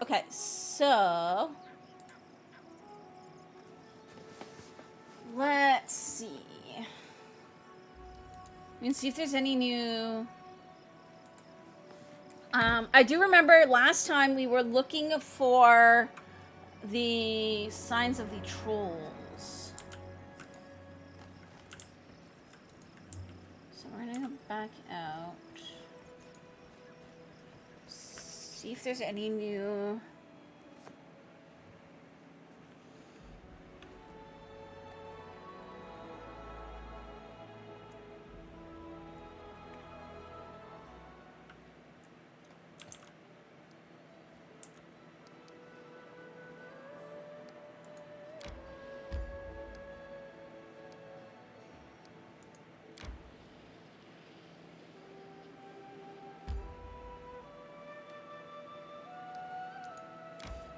Okay, so let's see. We can see if there's any new. I do remember last time we were looking for the signs of the trolls. So we're gonna go back out. See if there's any new.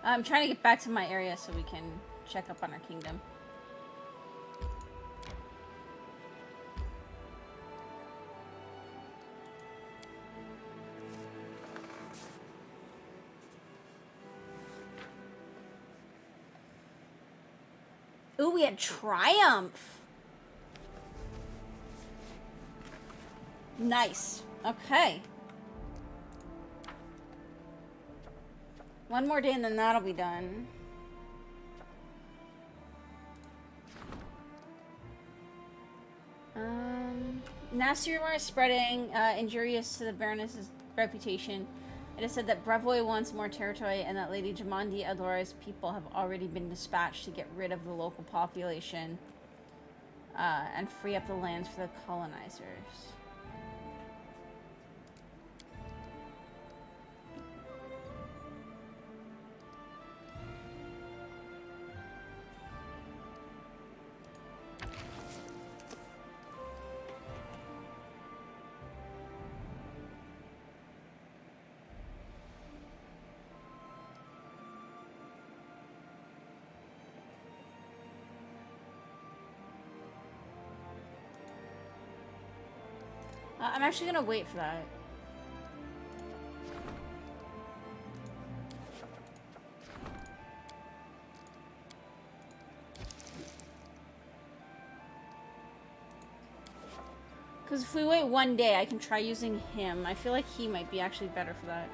I'm trying to get back to my area so we can check up on our kingdom. Ooh, we had Triumph. Nice. Okay. One more day and then that'll be done. Nasty rumor is spreading, injurious to the Baroness's reputation. It is said that Brevoy wants more territory and that Lady Jamandi Adora's people have already been dispatched to get rid of the local population and free up the lands for the colonizers. I'm actually gonna wait for that. Because if we wait one day, I can try using him. I feel like he might be actually better for that.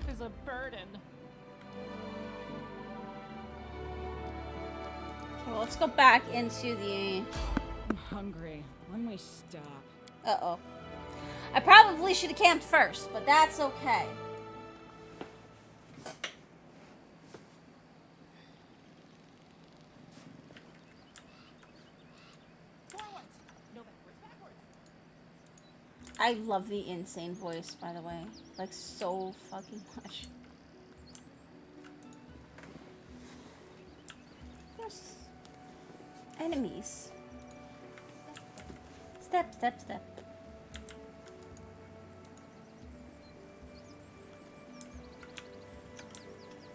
Is a burden. Well, let's go back into the... I'm hungry. When we stop? Uh-oh. I probably should have camped first, but that's okay. Forwards. No backwards. I love the insane voice, by the way. Like, so fucking much. There's enemies. Step, step, step.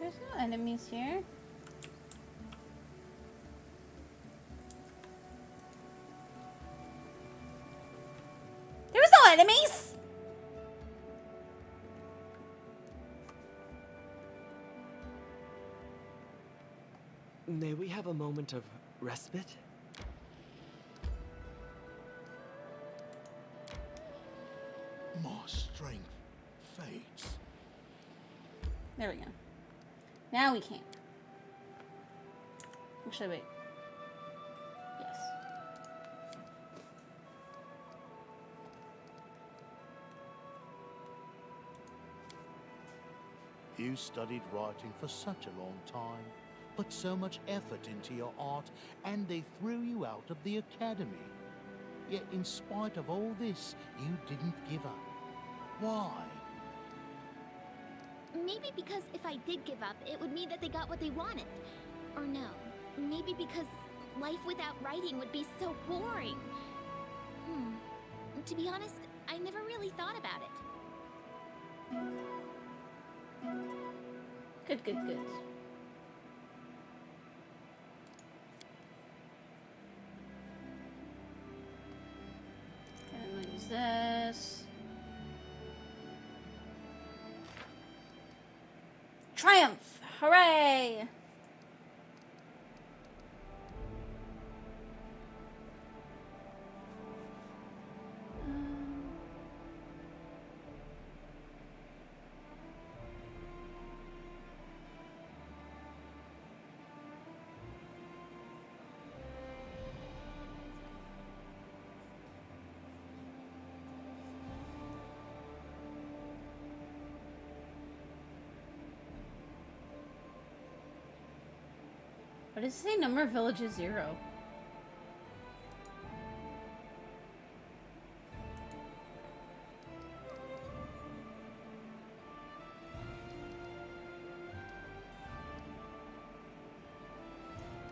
There's no enemies here. There's no enemies! May we have a moment of respite? My strength fades. There we go. Now we can. Actually, wait. Yes. You studied writing for such a long time, put so much effort into your art, and they threw you out of the academy. Yet in spite of all this, you didn't give up. Why? Maybe because if I did give up, it would mean that they got what they wanted. Or no, maybe because life without writing would be so boring. To be honest, I never really thought about it. Good, good, good. Okay, I'm gonna use this. Triumph! Hooray! What does it say? Number of villages 0.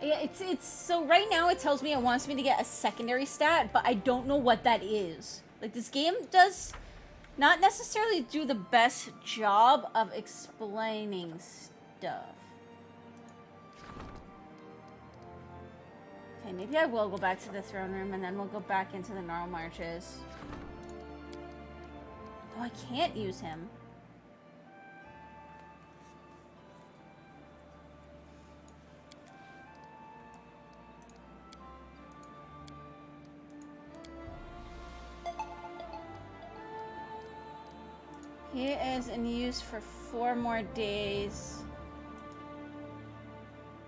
Yeah, it's so right now it tells me it wants me to get a secondary stat, but I don't know what that is. Like, this game does not necessarily do the best job of explaining stuff. Okay, maybe I will go back to the throne room and then we'll go back into the gnarl marches. Oh, I can't use him. He is in use for 4 more days.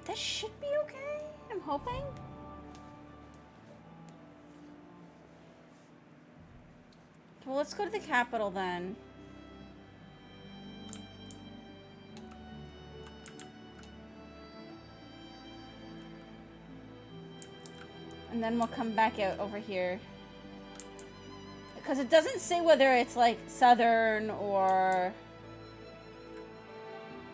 This should be okay, I'm hoping. Well, let's go to the capital then. And then we'll come back out over here. Because it doesn't say whether it's like southern or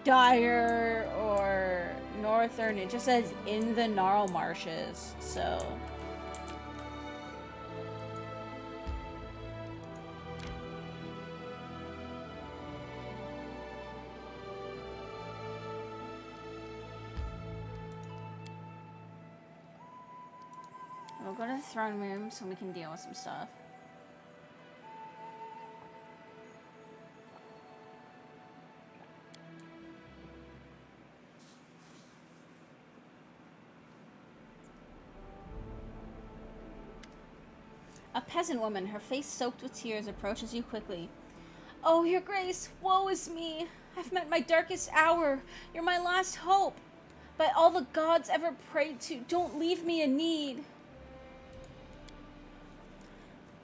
dire or northern. It just says in the gnarl marshes, so... We'll go to the throne room so we can deal with some stuff. A peasant woman, her face soaked with tears, approaches you quickly. Oh, your grace, woe is me. I've met my darkest hour. You're my last hope. By all the gods ever prayed to, don't leave me in need.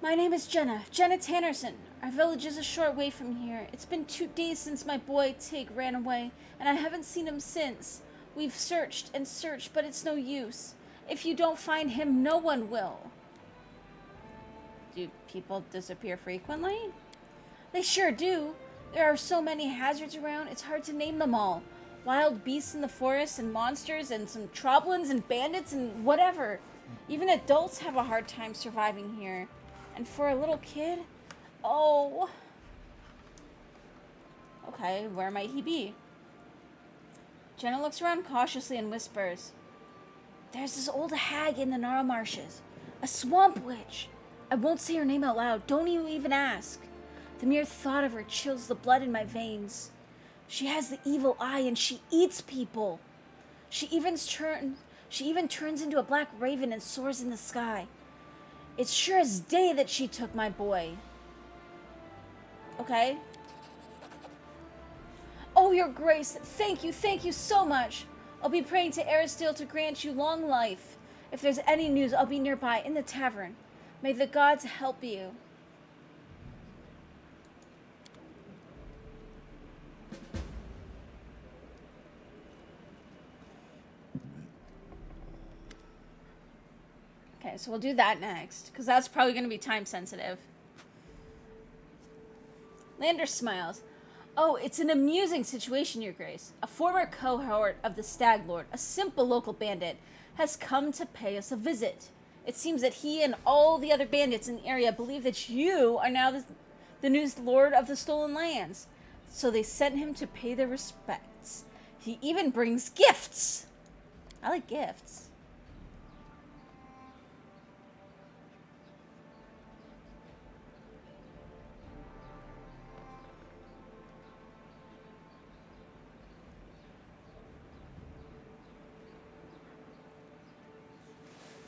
My name is Jenna Tannerson. Our village is a short way from here. It's been 2 days since my boy, Tig, ran away, and I haven't seen him since. We've searched and searched, but it's no use. If you don't find him, no one will. Do people disappear frequently? They sure do. There are so many hazards around, it's hard to name them all. Wild beasts in the forest, and monsters, and some troblins and bandits, and whatever. Even adults have a hard time surviving here. And for a little kid? Oh. Okay, where might he be? Jenna looks around cautiously and whispers. There's this old hag in the gnarl marshes. A swamp witch. I won't say her name out loud. Don't you even ask. The mere thought of her chills the blood in my veins. She has the evil eye and she eats people. She even turns into a black raven and soars in the sky. It's sure as day that she took my boy. Okay. Oh, your grace, thank you so much. I'll be praying to Aristil to grant you long life. If there's any news, I'll be nearby in the tavern. May the gods help you. Okay, so we'll do that next, because that's probably going to be time sensitive. Lander smiles. Oh, it's an amusing situation, Your Grace. A former cohort of the Stag Lord, a simple local bandit, has come to pay us a visit. It seems that he and all the other bandits in the area believe that you are now the new Lord of the Stolen Lands. So they sent him to pay their respects. He even brings gifts. I like gifts.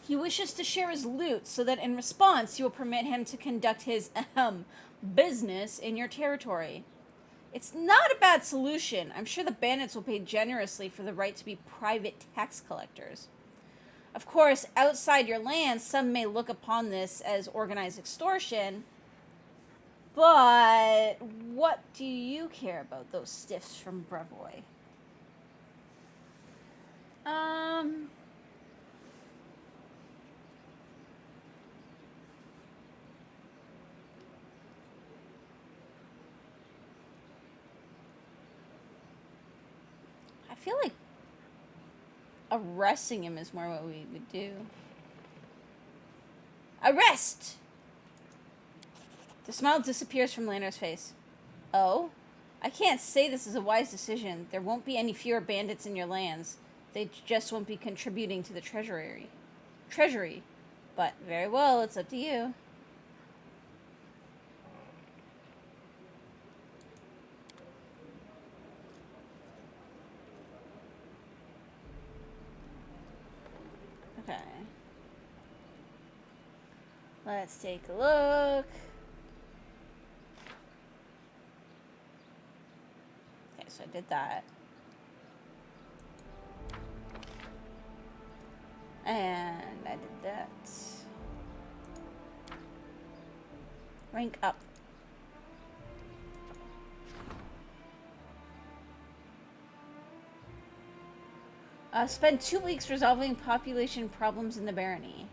He wishes to share his loot so that in response you will permit him to conduct his business in your territory. It's not a bad solution. I'm sure the bandits will pay generously for the right to be private tax collectors. Of course, outside your lands, some may look upon this as organized extortion, but what do you care about those stiffs from Brevoy? I feel like arresting him is more what we would do. Arrest! The smile disappears from Lander's face. Oh? I can't say this is a wise decision. There won't be any fewer bandits in your lands. They just won't be contributing to the treasury. But very well, it's up to you. Okay. Let's take a look. Okay, so I did that. And I did that. Rank up. Spend 2 weeks resolving population problems in the barony.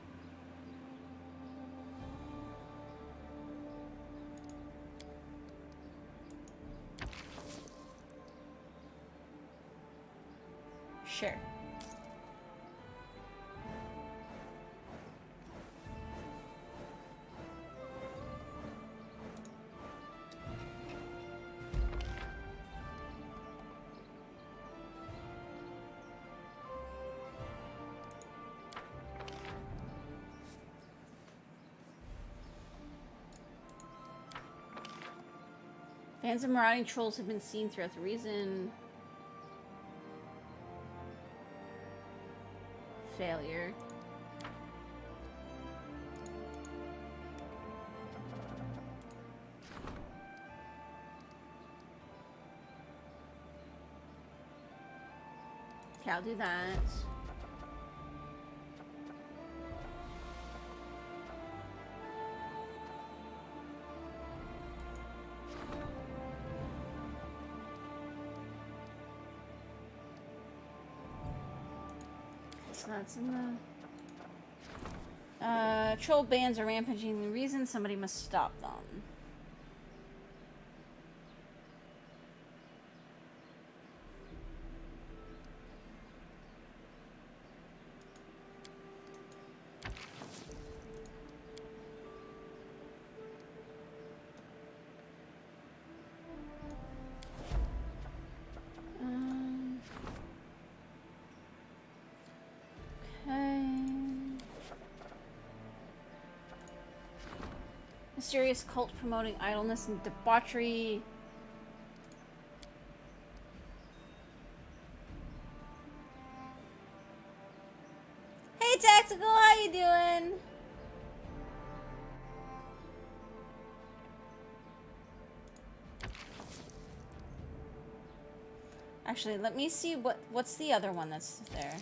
Sure. Bands of marauding trolls have been seen throughout the region. Failure. Okay, I'll do that. So that's in the... troll bands are rampaging the reason. Somebody must stop them. Mysterious cult promoting idleness and debauchery. Hey Tactical, how you doing? Actually, let me see what's the other one that's there.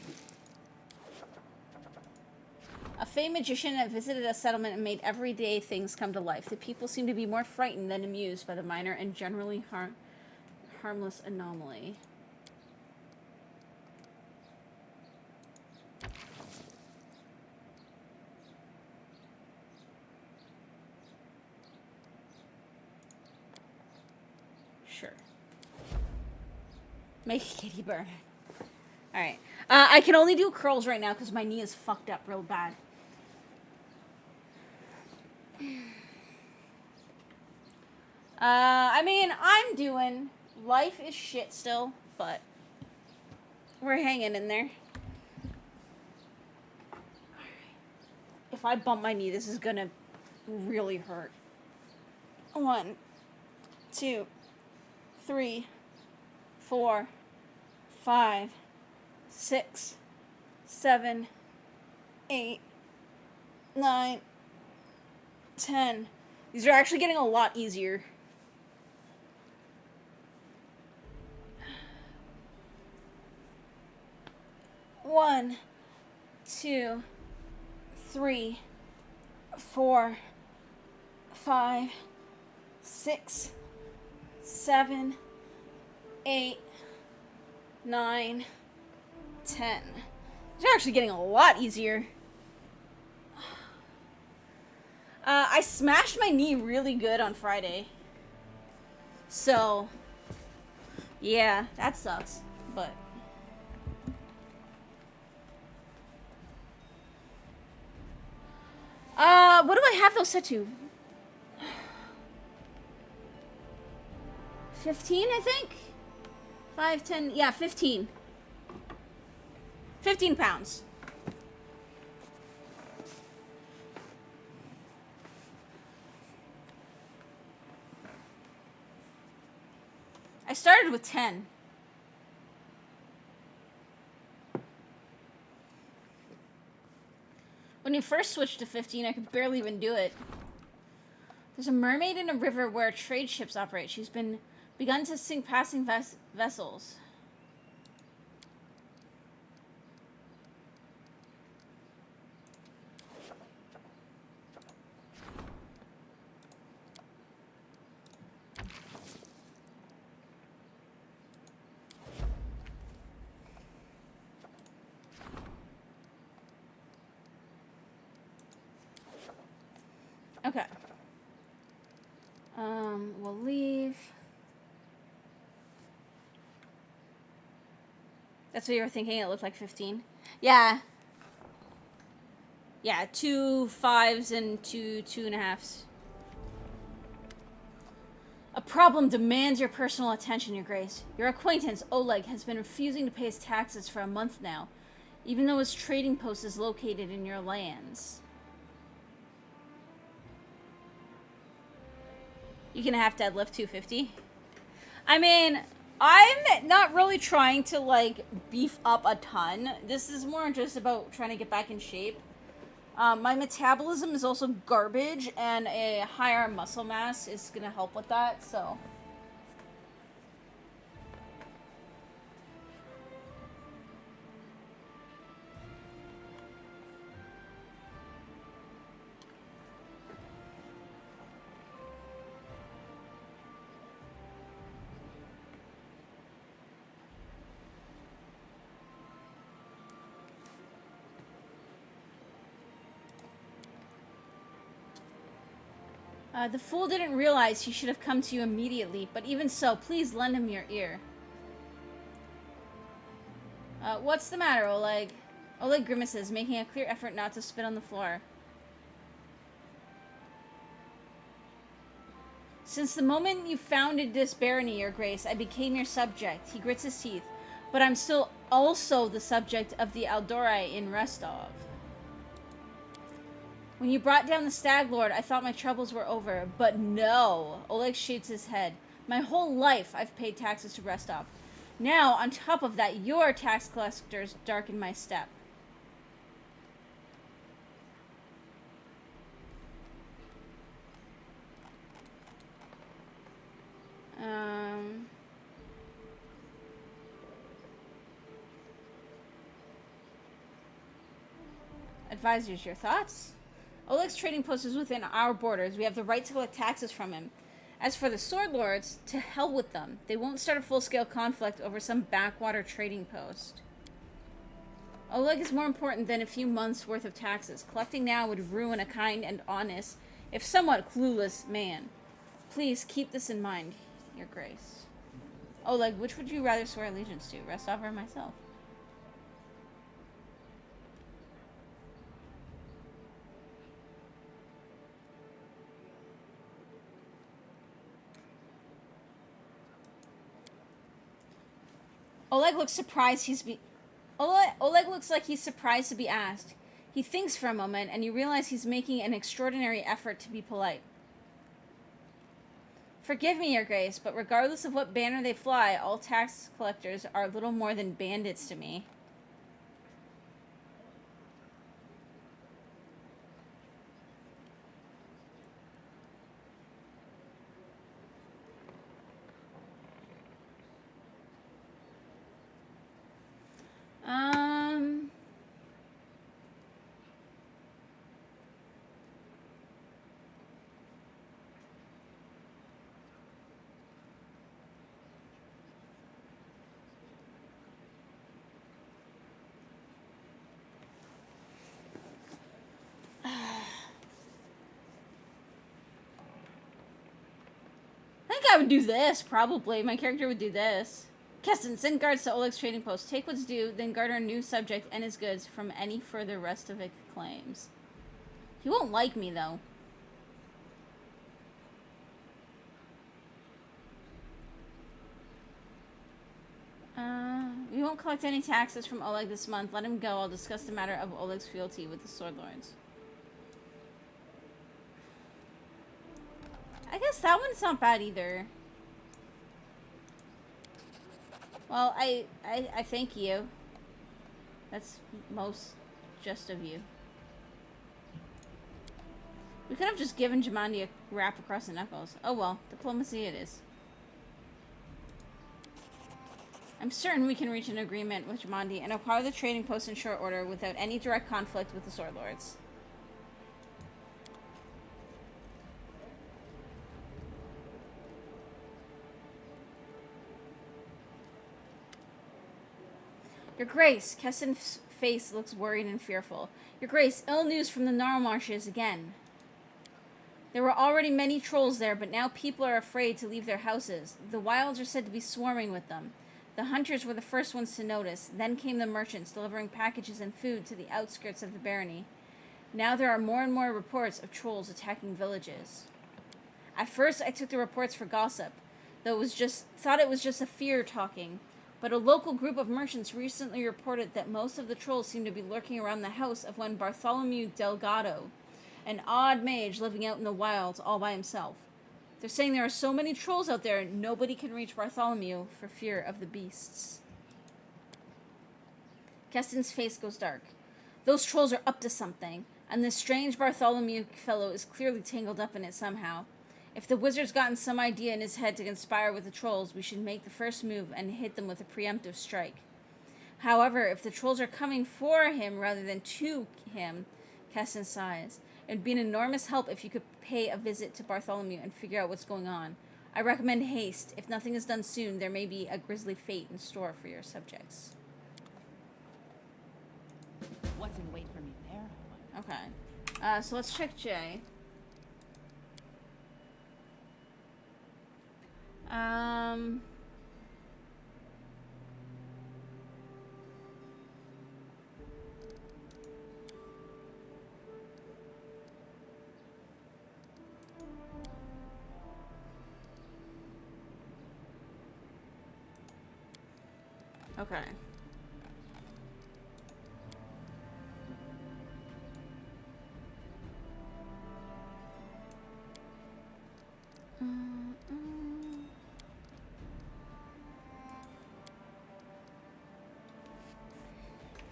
A famed magician that visited a settlement and made everyday things come to life. The people seem to be more frightened than amused by the minor and generally harmless anomaly. Make a kitty burn. Alright. I can only do curls right now because my knee is fucked up real bad. I mean, I'm doing... Life is shit still, but... We're hanging in there. If I bump my knee, this is gonna really hurt. 1, 2, 3, 4, 5, 6, 7, 8, 9, 10. These are actually getting a lot easier. One, 2, 3, 4, 5, 6, 7, 8, 9, 10. These are actually getting a lot easier. I smashed my knee really good on Friday. So, yeah, that sucks. But... what do I have those set to? 15, I think? 5, 10, yeah, 15. 15 pounds. I started with 10. When you first switched to 15, I could barely even do it. There's a mermaid in a river where trade ships operate. She's begun to sink passing vessels. Okay. We'll leave. That's what you were thinking? It looked like 15? Yeah. Yeah, 2 5s and 2 2.5s. A problem demands your personal attention, Your Grace. Your acquaintance, Oleg, has been refusing to pay his taxes for a month now, even though his trading post is located in your lands. You can half deadlift 250. I mean, I'm not really trying to, like, beef up a ton. This is more just about trying to get back in shape. My metabolism is also garbage, and a higher muscle mass is going to help with that, so... the fool didn't realize he should have come to you immediately, but even so, please lend him your ear. What's the matter, Oleg? Oleg grimaces, making a clear effort not to spit on the floor. Since the moment you founded this barony, Your Grace, I became your subject. He grits his teeth. But I'm still also the subject of the Aldorai in Rostov. When you brought down the Stag Lord, I thought my troubles were over. But no. Oleg shakes his head. My whole life, I've paid taxes to Rostov. Now, on top of that, your tax collectors darken my step. Advisors, your thoughts? Oleg's trading post is within our borders. We have the right to collect taxes from him. As for the Sword Lords, to hell with them. They won't start a full-scale conflict over some backwater trading post. Oleg is more important than a few months' worth of taxes. Collecting now would ruin a kind and honest, if somewhat clueless, man. Please keep this in mind, Your Grace. Oh, like, which would you rather swear allegiance to? Restov or myself? Oleg looks surprised Oleg looks like he's surprised to be asked. He thinks for a moment, and you realize he's making an extraordinary effort to be polite. Forgive me, Your Grace, but regardless of what banner they fly, all tax collectors are little more than bandits to me. Um... I think I would do this, probably. My character would do this. Keston, send guards to Oleg's trading post. Take what's due, then guard our new subject and his goods from any further Restovik claims. He won't like me, though. We won't collect any taxes from Oleg this month. Let him go. I'll discuss the matter of Oleg's fealty with the Sword Lords. I guess that one's not bad either. Well, I thank you. That's most just of you. We could have just given Jumanji a rap across the knuckles. Oh well, diplomacy it is. I'm certain we can reach an agreement with Jumanji and acquire the trading post in short order without any direct conflict with the Sword Lords. Your Grace, Keston's face looks worried and fearful. Your Grace, ill news from the Gnarlmarshes again. There were already many trolls there, but now people are afraid to leave their houses. The wilds are said to be swarming with them. The hunters were the first ones to notice. Then came the merchants, delivering packages and food to the outskirts of the barony. Now there are more and more reports of trolls attacking villages. At first, I took the reports for gossip, though thought it was just a fear talking. But a local group of merchants recently reported that most of the trolls seem to be lurking around the house of one Bartholomew Delgado, an odd mage living out in the wilds all by himself. They're saying there are so many trolls out there, nobody can reach Bartholomew for fear of the beasts. Keston's face goes dark. Those trolls are up to something, and this strange Bartholomew fellow is clearly tangled up in it somehow. If the wizard's gotten some idea in his head to conspire with the trolls, we should make the first move and hit them with a preemptive strike. However, if the trolls are coming for him rather than to him, Keston sighs. It'd be an enormous help if you could pay a visit to Bartholomew and figure out what's going on. I recommend haste. If nothing is done soon, there may be a grisly fate in store for your subjects. What's in wait for me there? Okay. So let's check Jay. Okay.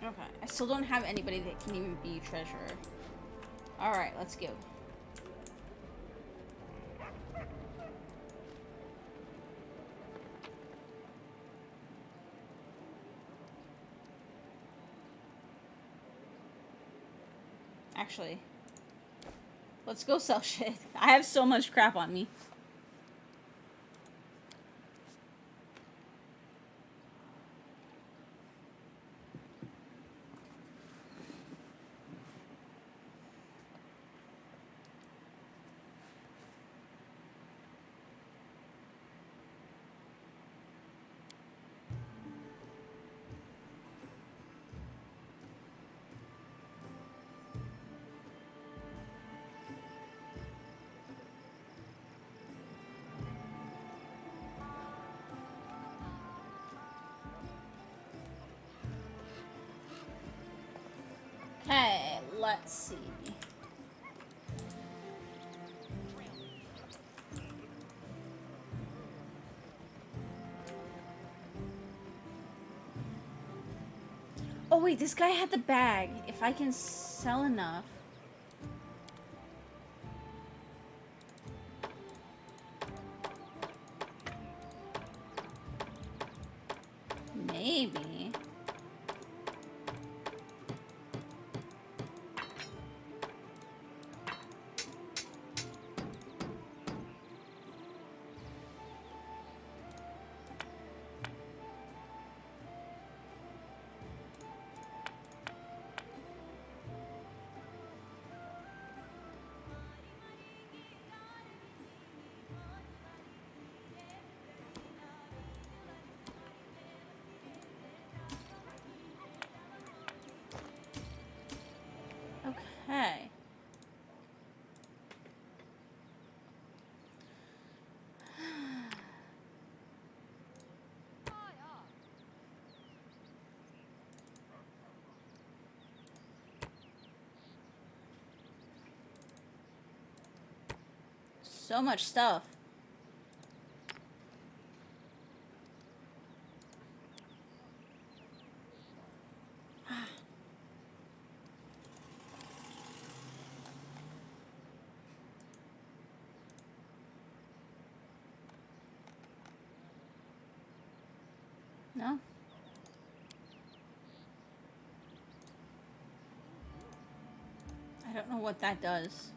Okay, I still don't have anybody that can even be treasurer. Alright, let's go. Actually, let's go sell shit. I have so much crap on me. let's see. Oh wait, this guy had the bag. If I can sell enough. Maybe. Okay. So much stuff. No? I don't know what that does.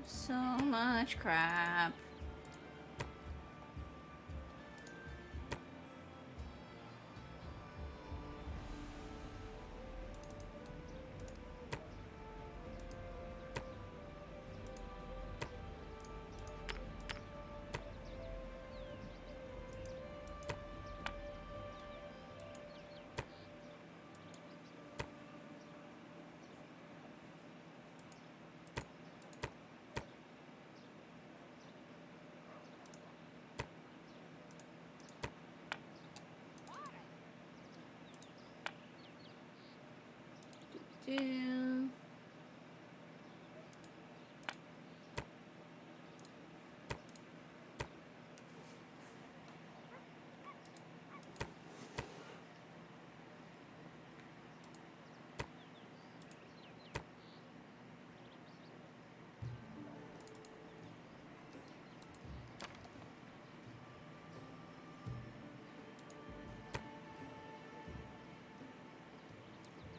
So much crap. Do.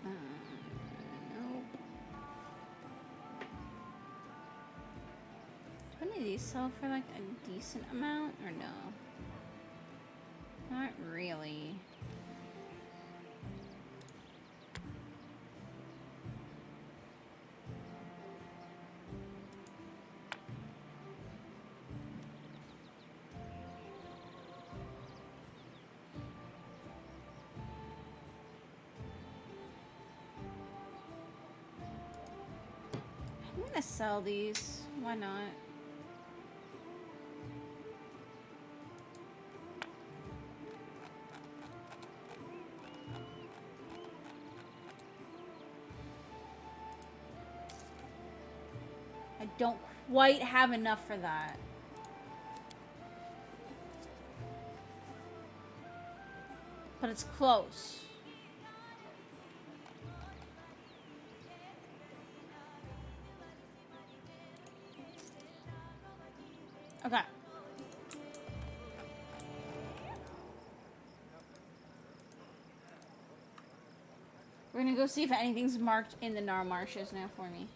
Nope. Do any of these sell for like a decent amount or no? Not really. I'm gonna sell these. Why not? I don't quite have enough for that. But it's close. Okay. We're gonna go see if anything's marked in the Nar Marshes now for me.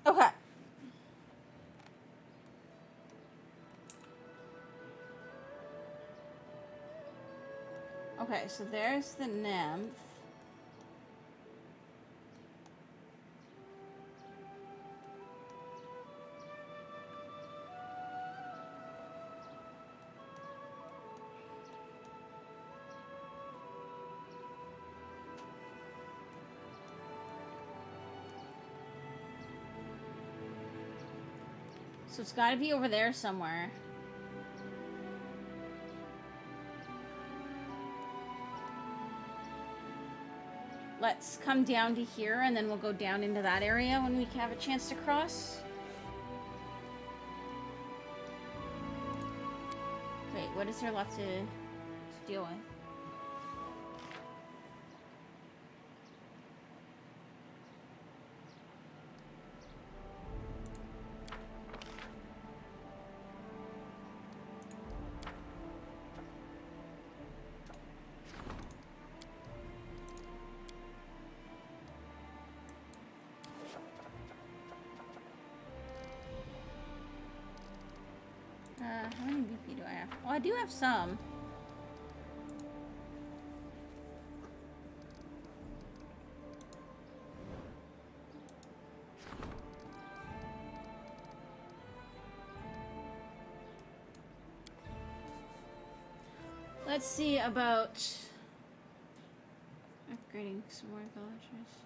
Okay. Okay, so there's the nymph. So it's gotta be over there somewhere. Let's come down to here and then we'll go down into that area when we have a chance to cross. Wait, what is there left to deal with? How many BP do I have? Oh, I do have some. Let's see about upgrading some more villagers.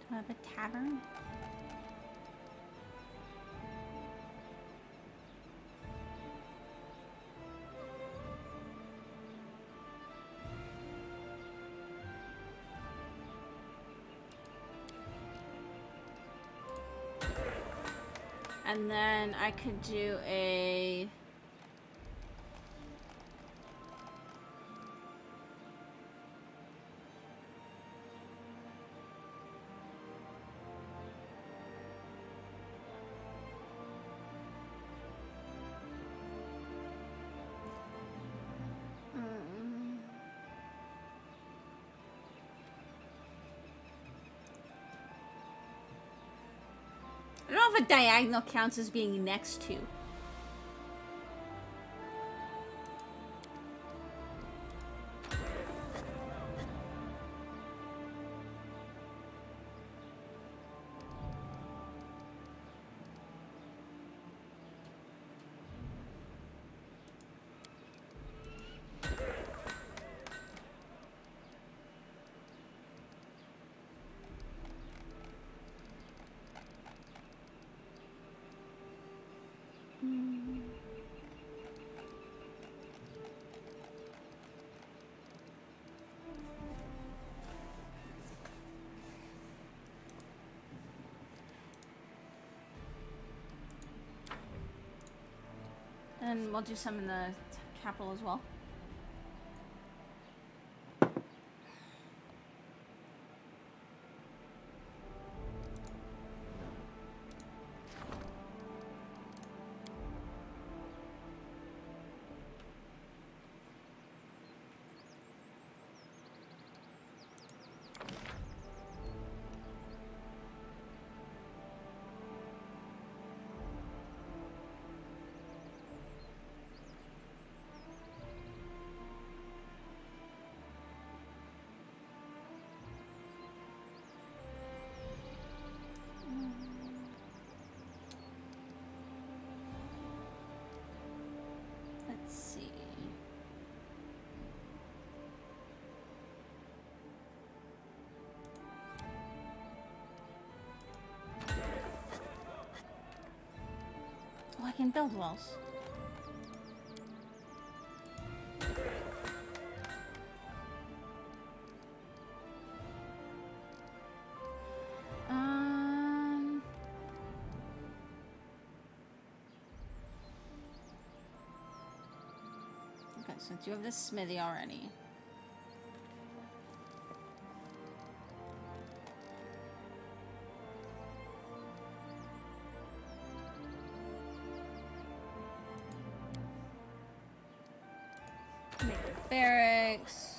Do I have a tavern? And then I could do a... I don't know if a diagonal counts as being next to. And we'll do some in the capital as well. can build walls. Okay, since you have this smithy already. Make a barracks.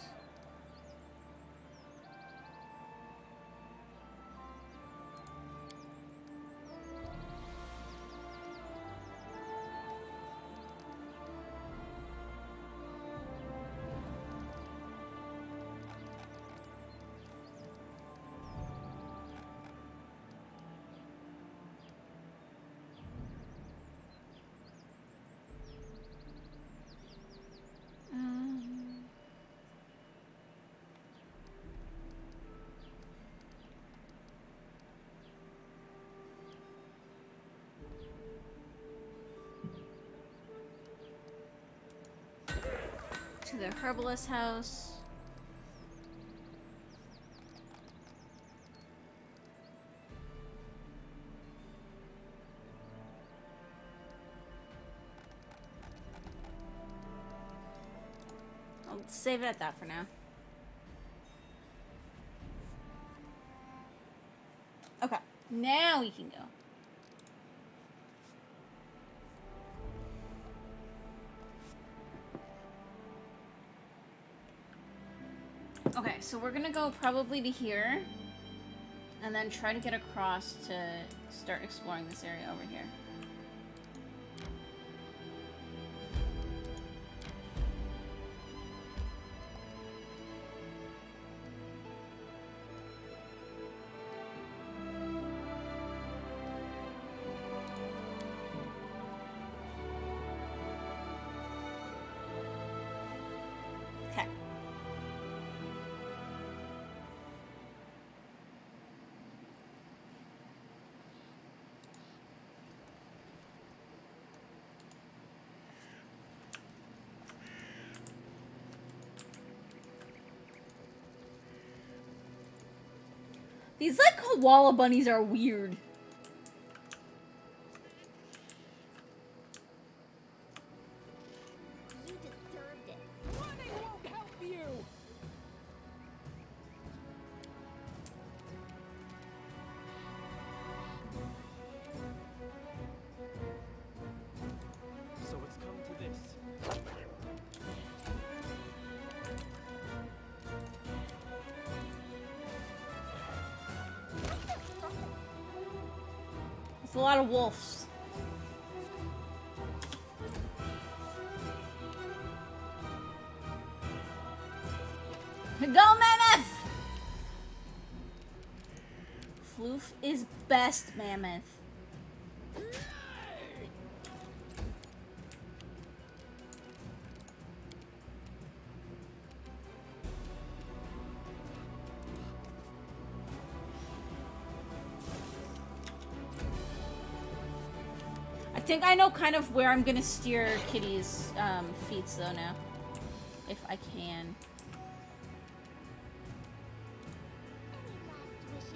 To the herbalist house. I'll save it at that for now. Okay, now we can go. Okay, so we're gonna go probably to here, and then try to get across to start exploring this area over here. Okay. These, like, koala bunnies are weird. You deserved it. Running won't help you! So it's come to this. It's a lot of wolves. Go, Mammoth! Floof is best, Mammoth. I think I know kind of where I'm gonna steer Kitty's feats though now. If I can. Any last wishes?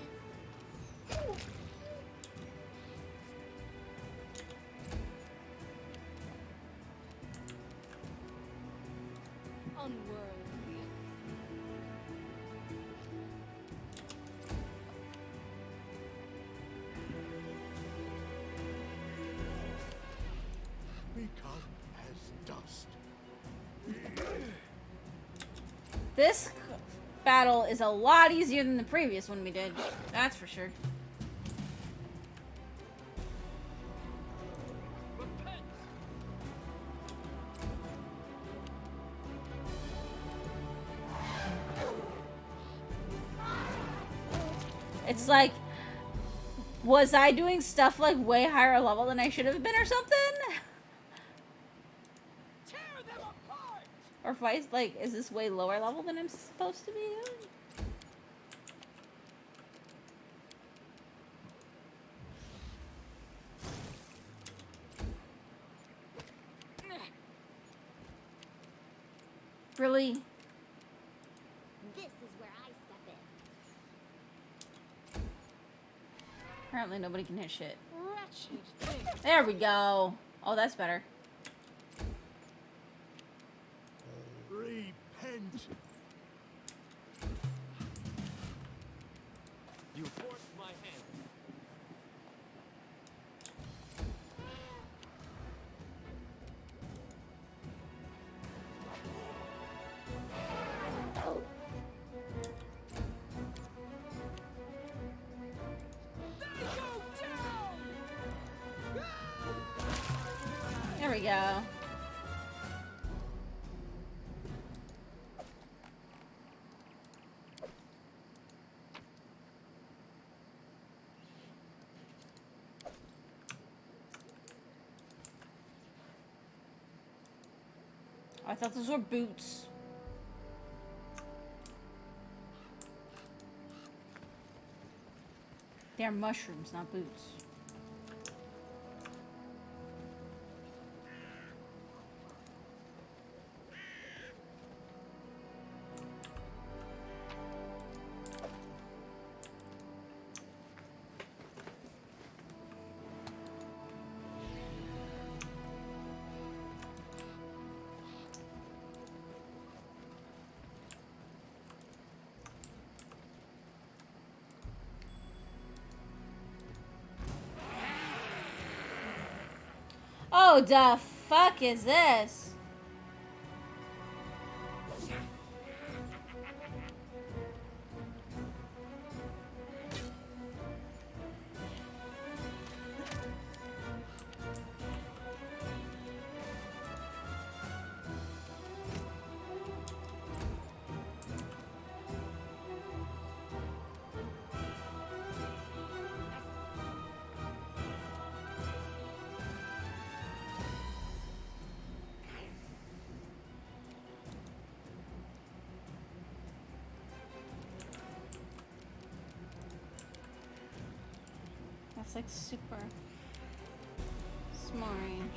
Unworthy. Become as dust. This battle is a lot easier than the previous one we did. That's for sure. It's like, was I doing stuff like way higher level than I should have been or something? Tear them apart! Or vice, like, is this way lower level than I'm supposed to be doing? probably... This is where I step in. Apparently nobody can hit shit. Wretched thing. There we go. Oh, that's better. Repent. You forced my hand. There we go. I thought those were boots. They're mushrooms, not boots. Oh, the fuck is this? That's like super small range.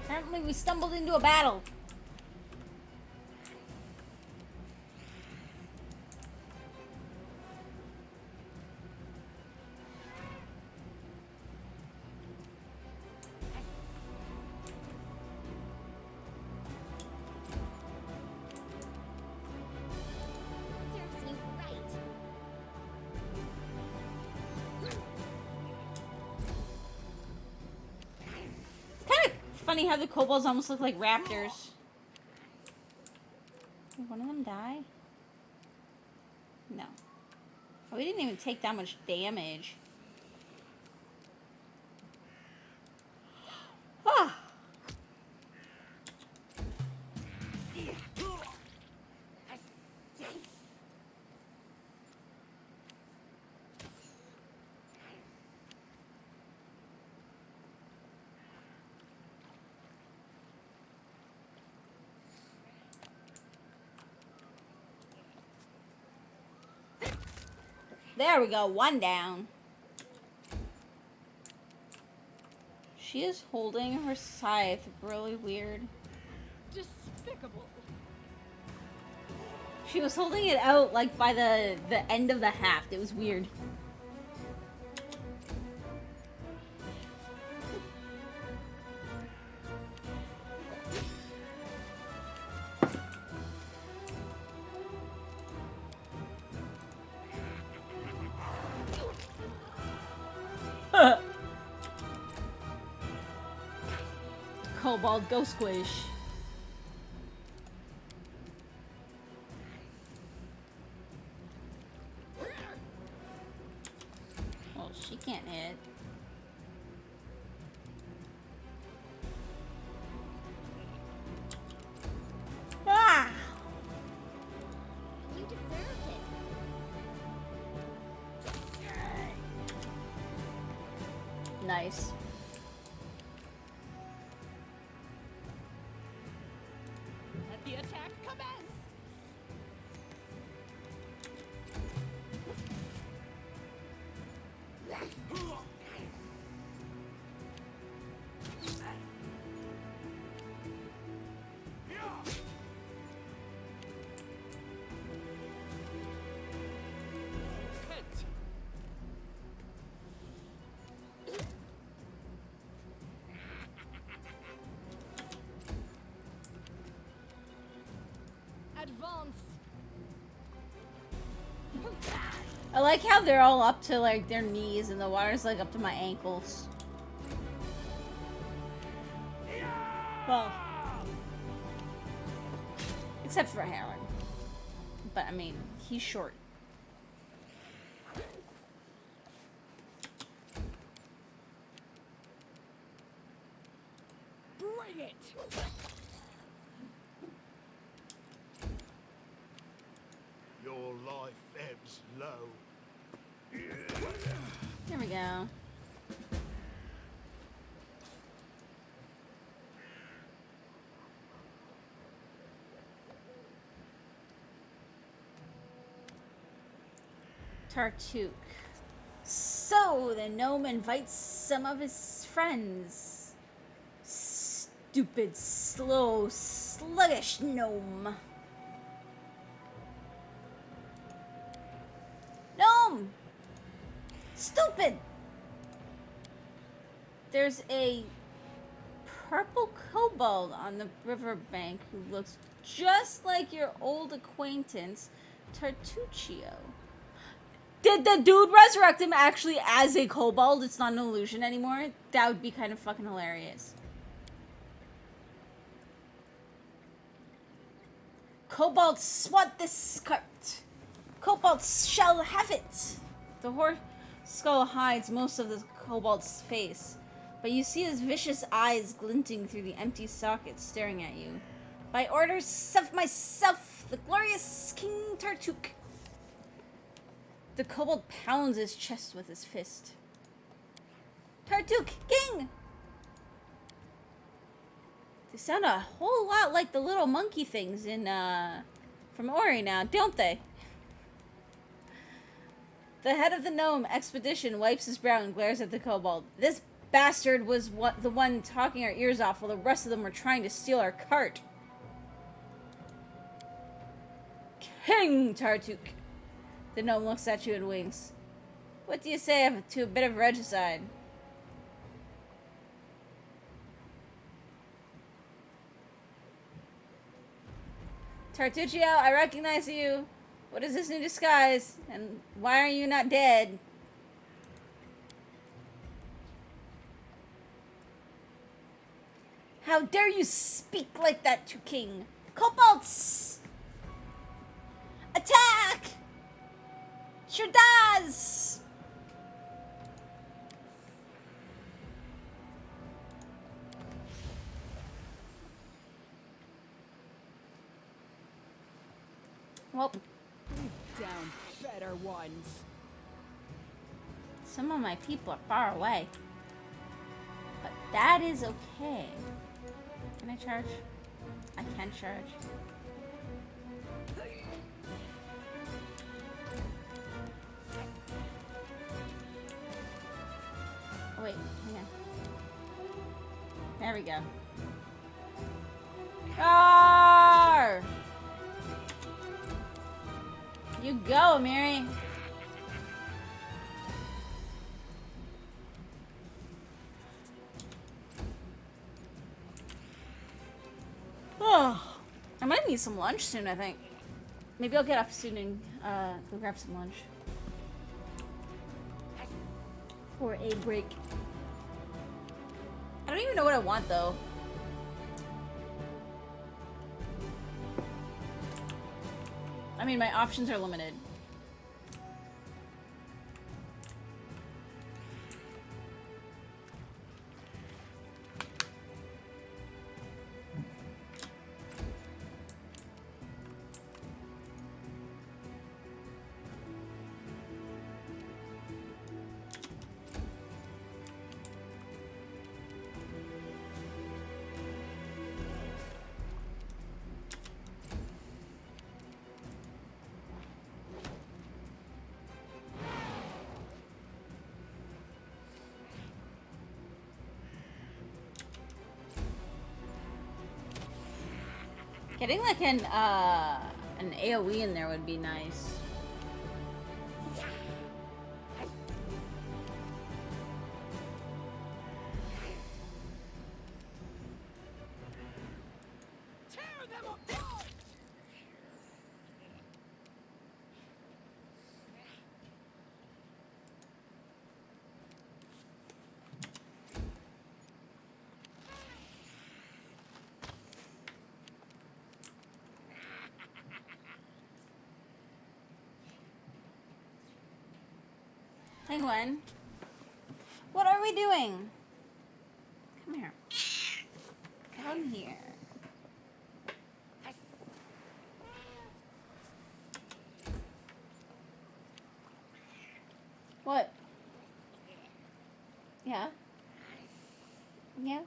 Apparently we stumbled into a battle. Serves you right. It's kind of funny how the kobolds almost look like raptors. Did one of them die? No. Oh, we didn't even take that much damage. Ah. There we go, one down. She is holding her scythe really weird. Despicable. She was holding it out like by the end of the haft. It was weird. Kobold, go squish. Well, she can't hit. Nice. Let the attack commence. Advance. I like how they're all up to like their knees and the water's like up to my ankles. Well, except for Heron. But I mean, he's short. Bring it. Your life ebbs low. There we go. Tartuk. So, the gnome invites some of his friends. Stupid, slow, sluggish gnome. Gnome! Stupid! There's a purple kobold on the riverbank who looks just like your old acquaintance, Tartuccio. Did the dude resurrect him actually as a kobold? It's not an illusion anymore? That would be kind of fucking hilarious. Kobold swat this cart. Kobold shall have it. The horse skull hides most of the kobold's face, but you see his vicious eyes glinting through the empty sockets staring at you. By orders of myself, the glorious King Tartuk. The kobold pounds his chest with his fist. Tartuk, king! They sound a whole lot like the little monkey things in, from Ori now, don't they? The head of the gnome expedition wipes his brow and glares at the kobold. This bastard was the one talking our ears off while the rest of them were trying to steal our cart. King Tartuk. The gnome looks at you and winks. What do you say to a bit of regicide? Tartuccio, I recognize you. What is this new disguise? And why are you not dead? How dare you speak like that to King? Kobolds! Attack! Sure does! Well, Down better ones. some of my people are far away. But that is okay. Can I charge? I can charge. Oh, wait, hang on. There we go. Arr! You go, Mary. Oh, I might need some lunch soon, I think. Maybe I'll get up soon and go grab some lunch. For a break. I don't even know what I want, though. I mean, my options are limited. Getting like an AoE in there would be nice. Tear them apart! Penguin, what are we doing? Come here. Come here. What? Yeah? Yeah?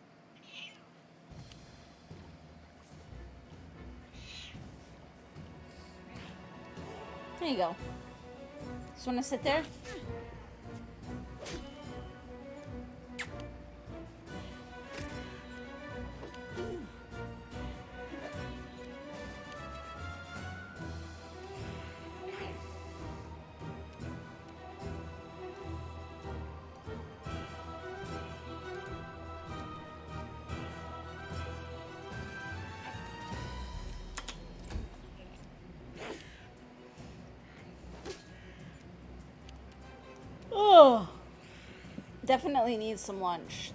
There you go. Just want to sit there? Oh, definitely needs some lunch.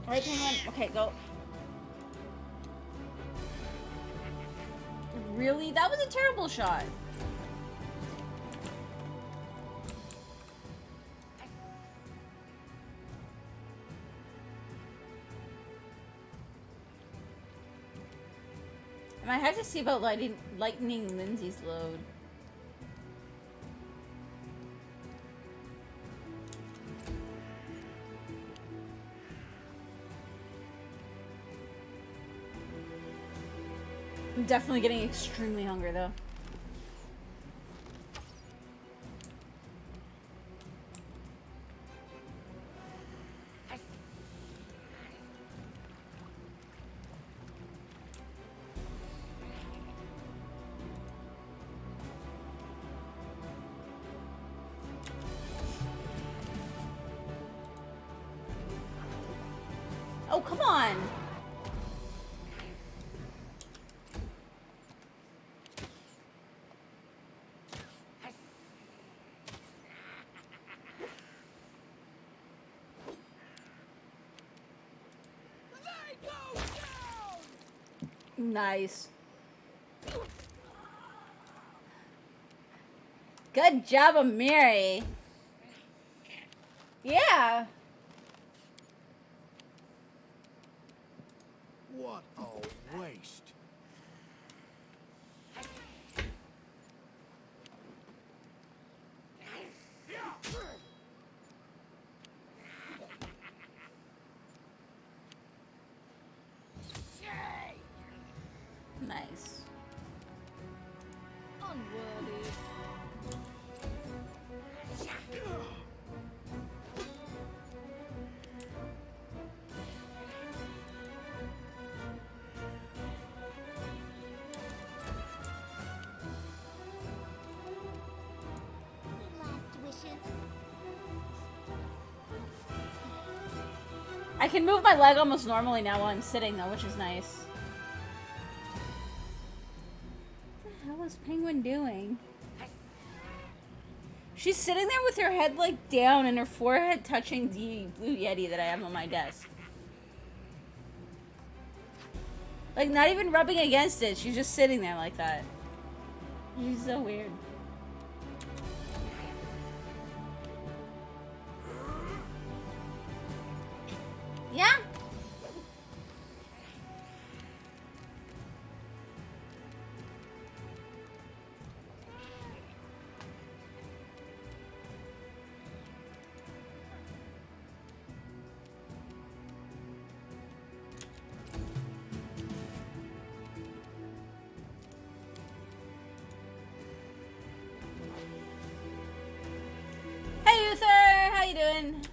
Right, Penguin? Okay, go. Really? That was a terrible shot. And I had to see about lightening Lindsay's load. I'm definitely getting extremely hungry though. Oh, come on! They go down! Nice. Good job, Amiri. Yeah. What a waste. Nice. Unworthy. Last wishes. I can move my leg almost normally now while I'm sitting though, which is nice. What the hell is Penguin doing? She's sitting there with her head like down and her forehead touching the blue Yeti that I have on my desk. Like not even rubbing against it, she's just sitting there like that. She's so weird. Yeah? Hey Uther, how you doing?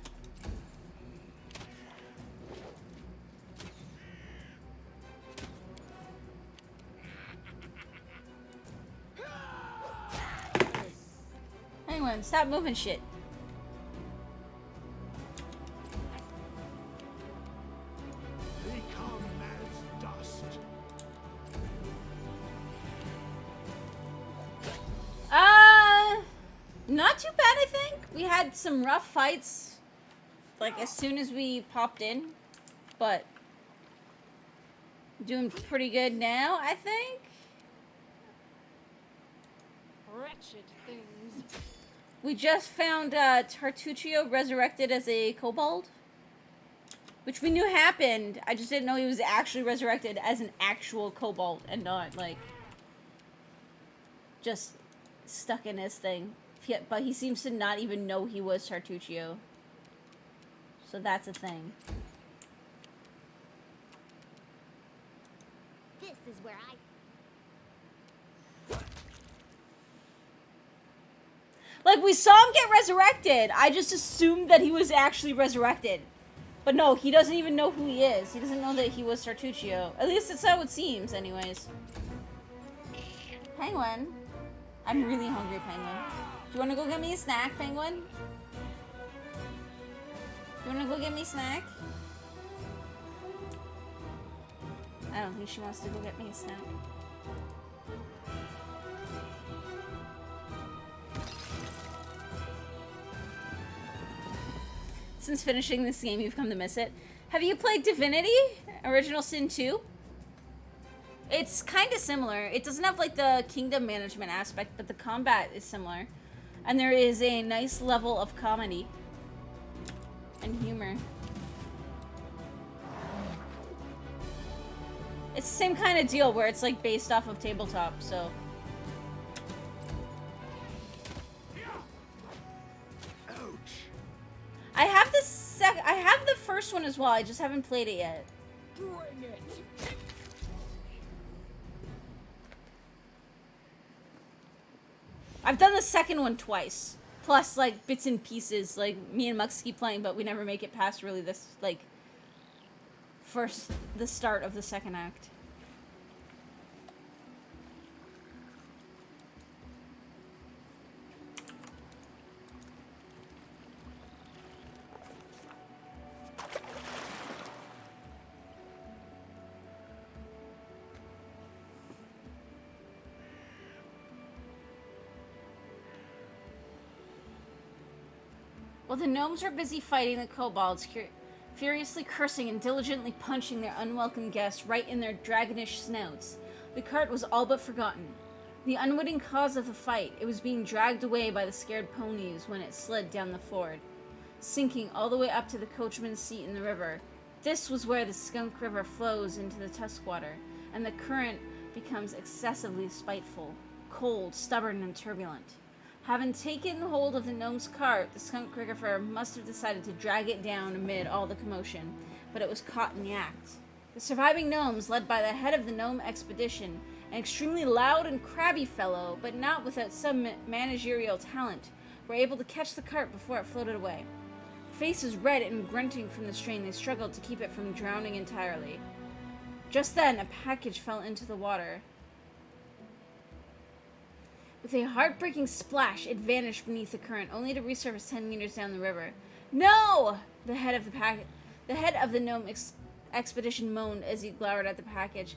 on, stop moving shit. Become as dust. Not too bad, I think. We had some rough fights, like, as soon as we popped in, but doing pretty good now, I think. Wretched things. We just found Tartuccio resurrected as a kobold, which we knew happened. I just didn't know he was actually resurrected as an actual kobold and not, like, just stuck in his thing. But he seems to not even know he was Tartuccio. So that's a thing. This is where Like, we saw him get resurrected. I just assumed that he was actually resurrected. But no, he doesn't even know who he is. He doesn't know that he was Tartuccio. At least that's how it seems, anyways. Penguin. I'm really hungry, Penguin. Do you want to go get me a snack, Penguin? Do you want to go get me a snack? I don't think she wants to go get me a snack. Since finishing this game, you've come to miss it. Have you played Divinity? Original Sin 2? It's kind of similar. It doesn't have, like, the kingdom management aspect, but the combat is similar. And there is a nice level of comedy and humor. It's the same kind of deal where it's, like, based off of tabletop, so... I have the first one as well. I just haven't played it yet. Bring it. I've done the second one twice. Plus, like, bits and pieces. Like, me and Mux keep playing, but we never make it past really this, like, the start of the second act. While the gnomes were busy fighting the kobolds, furiously cursing and diligently punching their unwelcome guests right in their dragonish snouts, the cart was all but forgotten. The unwitting cause of the fight, it was being dragged away by the scared ponies when it slid down the ford, sinking all the way up to the coachman's seat in the river. This was where the Skunk River flows into the Tuskwater, and the current becomes excessively spiteful, cold, stubborn, and turbulent. Having taken hold of the gnome's cart, the skunk River must have decided to drag it down amid all the commotion, but it was caught in the act. The surviving gnomes, led by the head of the gnome expedition, an extremely loud and crabby fellow, but not without some managerial talent, were able to catch the cart before it floated away. Faces red and grunting from the strain, they struggled to keep it from drowning entirely. Just then, a package fell into the water. With a heartbreaking splash, it vanished beneath the current, only to resurface 10 meters down the river. No! The head of the gnome expedition moaned as he glowered at the package.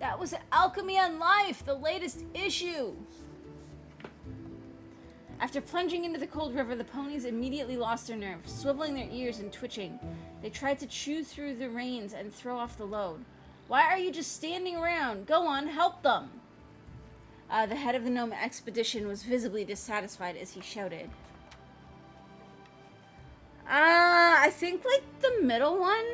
That was Alchemy on Life, the latest issue! After plunging into the cold river, the ponies immediately lost their nerve, swiveling their ears and twitching. They tried to chew through the reins and throw off the load. Why are you just standing around? Go on, help them! The head of the gnome expedition was visibly dissatisfied as he shouted. I think, like, the middle one?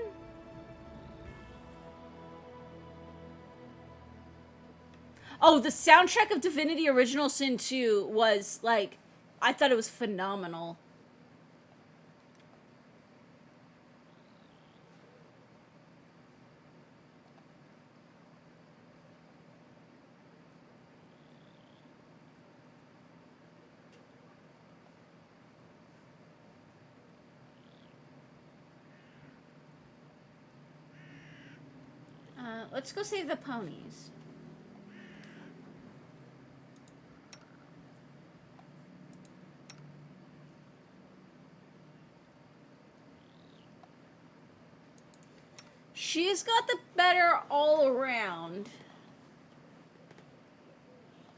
Oh, the soundtrack of Divinity Original Sin 2 was, like, I thought it was phenomenal. Let's go save the ponies. She's got the better all around.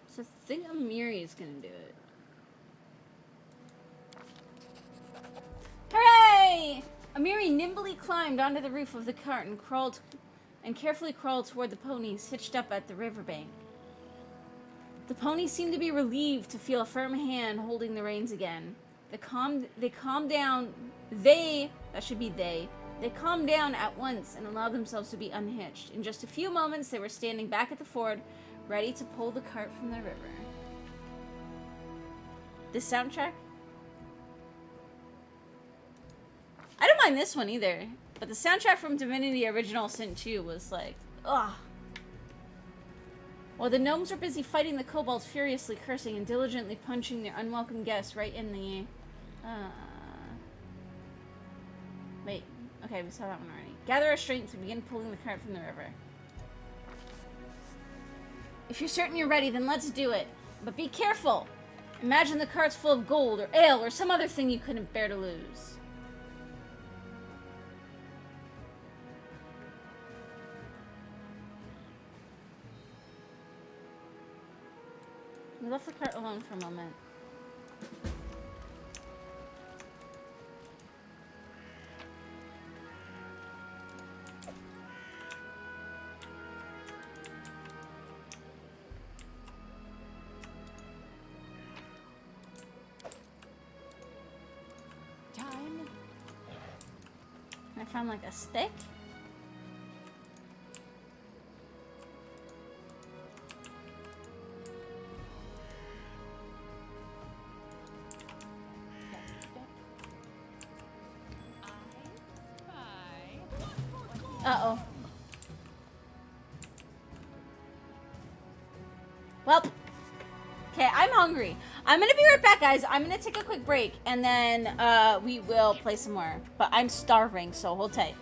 So I think Amiri is gonna do it. Hooray! Amiri nimbly climbed onto the roof of the cart and carefully crawled toward the ponies hitched up at the riverbank. The ponies seemed to be relieved to feel a firm hand holding the reins again. They calmed down. They calmed down at once and allowed themselves to be unhitched. In just a few moments, they were standing back at the ford, ready to pull the cart from the river. This soundtrack? I don't mind this one either, but the soundtrack from Divinity Original Sin 2 was like, ugh. While the gnomes were busy fighting the kobolds, furiously cursing and diligently punching their unwelcome guests right in the... Wait. Okay, we saw that one already. Gather our strength and begin pulling the cart from the river. If you're certain you're ready, then let's do it. But be careful! Imagine the cart's full of gold or ale or some other thing you couldn't bear to lose. We left the cart alone for a moment. Time. I found like a stick. Uh-oh. Well, okay, I'm hungry. I'm gonna be right back, guys. I'm gonna take a quick break, and then we will play some more. But I'm starving, so hold tight.